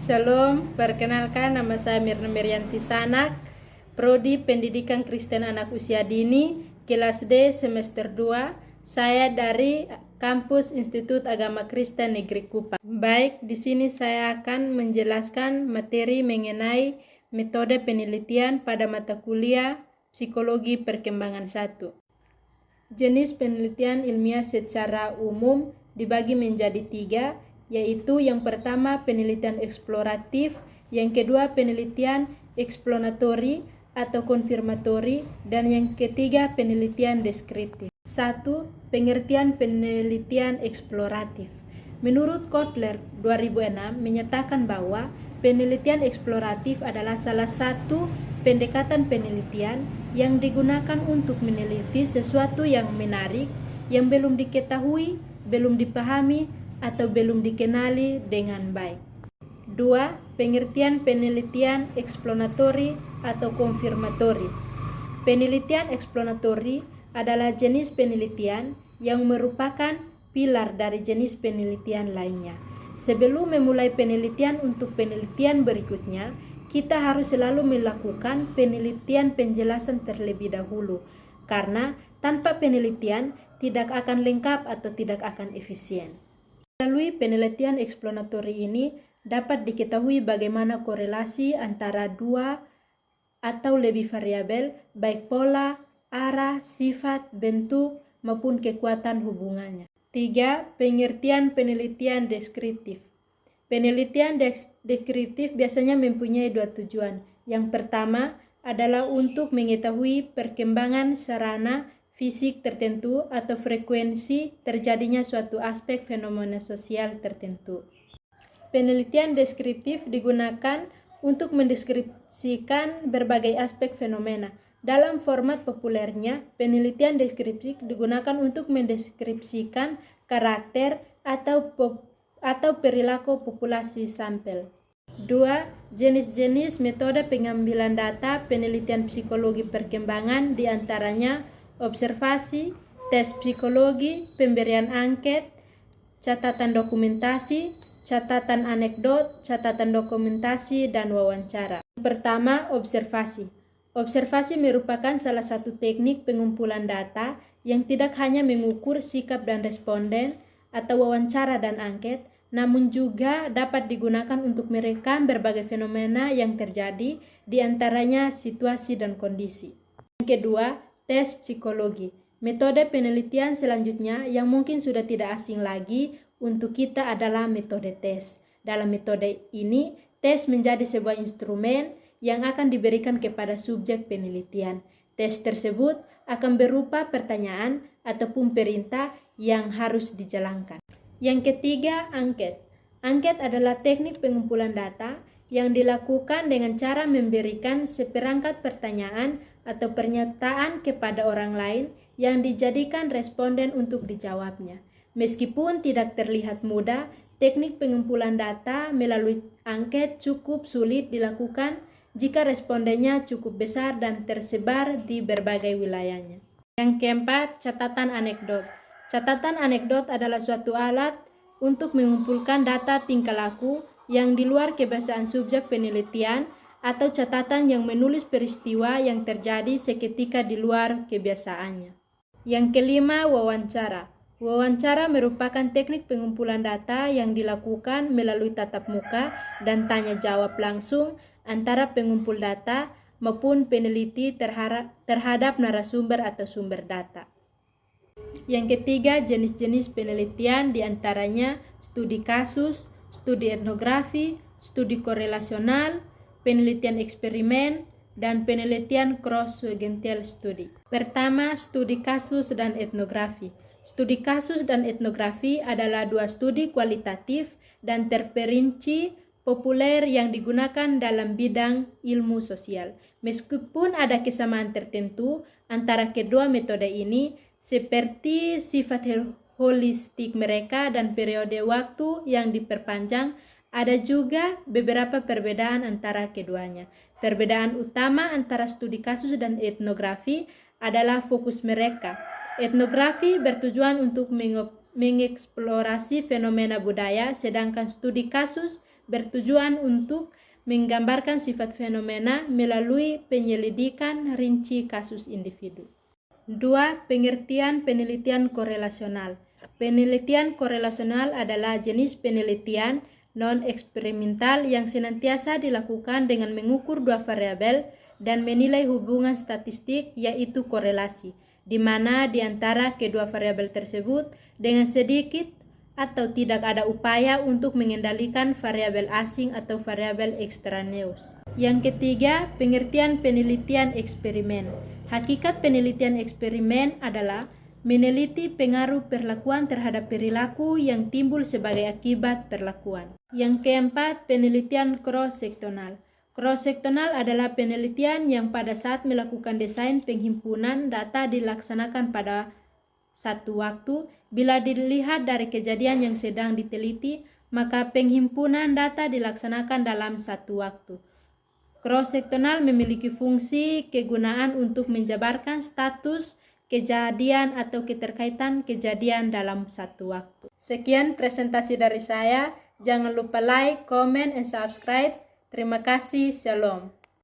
Shalom, perkenalkan nama saya Mirna Merianti Sanak, Prodi Pendidikan Kristen Anak Usia Dini, kelas D semester 2. Saya dari kampus Institut Agama Kristen Negeri Kupang. Baik, di sini saya akan menjelaskan materi mengenai metode penelitian pada mata kuliah Psikologi Perkembangan 1. Jenis penelitian ilmiah secara umum dibagi menjadi 3, yaitu yang pertama penelitian eksploratif, yang kedua penelitian eksploratory atau konfirmatory, dan yang ketiga penelitian deskriptif. 1. Pengertian penelitian eksploratif. Menurut Kotler 2006 menyatakan bahwa penelitian eksploratif adalah salah satu pendekatan penelitian yang digunakan untuk meneliti sesuatu yang menarik, yang belum diketahui, belum dipahami, atau belum dikenali dengan baik. 2. Pengertian penelitian explanatory atau konfirmatory. Penelitian explanatory adalah jenis penelitian yang merupakan pilar dari jenis penelitian lainnya. Sebelum memulai penelitian untuk penelitian berikutnya, kita harus selalu melakukan penelitian penjelasan terlebih dahulu, karena tanpa penelitian tidak akan lengkap atau tidak akan efisien. Melalui penelitian eksploratori ini dapat diketahui bagaimana korelasi antara dua atau lebih variabel, baik pola, arah, sifat, bentuk, maupun kekuatan hubungannya. 3. Pengertian penelitian deskriptif. Penelitian deskriptif biasanya mempunyai 2 tujuan. Yang pertama adalah untuk mengetahui perkembangan sarana fisik tertentu atau frekuensi terjadinya suatu aspek fenomena sosial tertentu. Penelitian deskriptif digunakan untuk mendeskripsikan berbagai aspek fenomena. Dalam format populernya, penelitian deskriptif digunakan untuk mendeskripsikan karakter atau perilaku populasi sampel. 2. Jenis-jenis metode pengambilan data penelitian psikologi perkembangan diantaranya observasi, tes psikologi, pemberian angket, catatan dokumentasi, catatan anekdot, catatan dokumentasi, dan wawancara. Pertama, observasi. Observasi merupakan salah satu teknik pengumpulan data yang tidak hanya mengukur sikap dan responden atau wawancara dan angket, namun juga dapat digunakan untuk merekam berbagai fenomena yang terjadi, diantaranya situasi dan kondisi. Yang kedua, tes psikologi. Metode penelitian selanjutnya yang mungkin sudah tidak asing lagi untuk kita adalah metode tes. Dalam metode ini, tes menjadi sebuah instrumen yang akan diberikan kepada subjek penelitian. Tes tersebut akan berupa pertanyaan ataupun perintah yang harus dijalankan. Yang ketiga, angket. Angket adalah teknik pengumpulan data yang dilakukan dengan cara memberikan seperangkat pertanyaan atau pernyataan kepada orang lain yang dijadikan responden untuk dijawabnya. Meskipun tidak terlihat mudah, teknik pengumpulan data melalui angket cukup sulit dilakukan jika respondennya cukup besar dan tersebar di berbagai wilayahnya. Yang keempat, catatan anekdot. Catatan anekdot adalah suatu alat untuk mengumpulkan data tingkah laku yang di luar kebiasaan subjek penelitian atau catatan yang menulis peristiwa yang terjadi seketika di luar kebiasaannya. Yang kelima, wawancara. Wawancara merupakan teknik pengumpulan data yang dilakukan melalui tatap muka dan tanya jawab langsung antara pengumpul data maupun peneliti terhadap narasumber atau sumber data. Yang ketiga, jenis-jenis penelitian diantaranya studi kasus, studi etnografi, studi korelasional, penelitian eksperimen, dan penelitian cross-segmental study. Pertama, studi kasus dan etnografi. Studi kasus dan etnografi adalah 2 studi kualitatif dan terperinci populer yang digunakan dalam bidang ilmu sosial. Meskipun ada kesamaan tertentu antara kedua metode ini, seperti sifat holistik mereka dan periode waktu yang diperpanjang, ada juga beberapa perbedaan antara keduanya. Perbedaan utama antara studi kasus dan etnografi adalah fokus mereka. Etnografi bertujuan untuk mengeksplorasi fenomena budaya, sedangkan studi kasus bertujuan untuk menggambarkan sifat fenomena melalui penyelidikan rinci kasus individu. 2. Pengertian penelitian korelasional. Penelitian korelasional adalah jenis penelitian non-eksperimental yang senantiasa dilakukan dengan mengukur dua variabel dan menilai hubungan statistik, yaitu korelasi, di mana di antara kedua variabel tersebut dengan sedikit atau tidak ada upaya untuk mengendalikan variabel asing atau variabel ekstraneus. Yang ketiga, pengertian penelitian eksperimen. Hakikat penelitian eksperimen adalah meneliti pengaruh perlakuan terhadap perilaku yang timbul sebagai akibat perlakuan. Yang keempat, penelitian cross-seksional. Cross-seksional adalah penelitian yang pada saat melakukan desain penghimpunan data dilaksanakan pada satu waktu. Bila dilihat dari kejadian yang sedang diteliti, maka penghimpunan data dilaksanakan dalam satu waktu. Cross-seksional memiliki fungsi kegunaan untuk menjabarkan status kejadian atau keterkaitan kejadian dalam satu waktu. Sekian presentasi dari saya. Jangan lupa like, comment, and subscribe. Terima kasih. Shalom.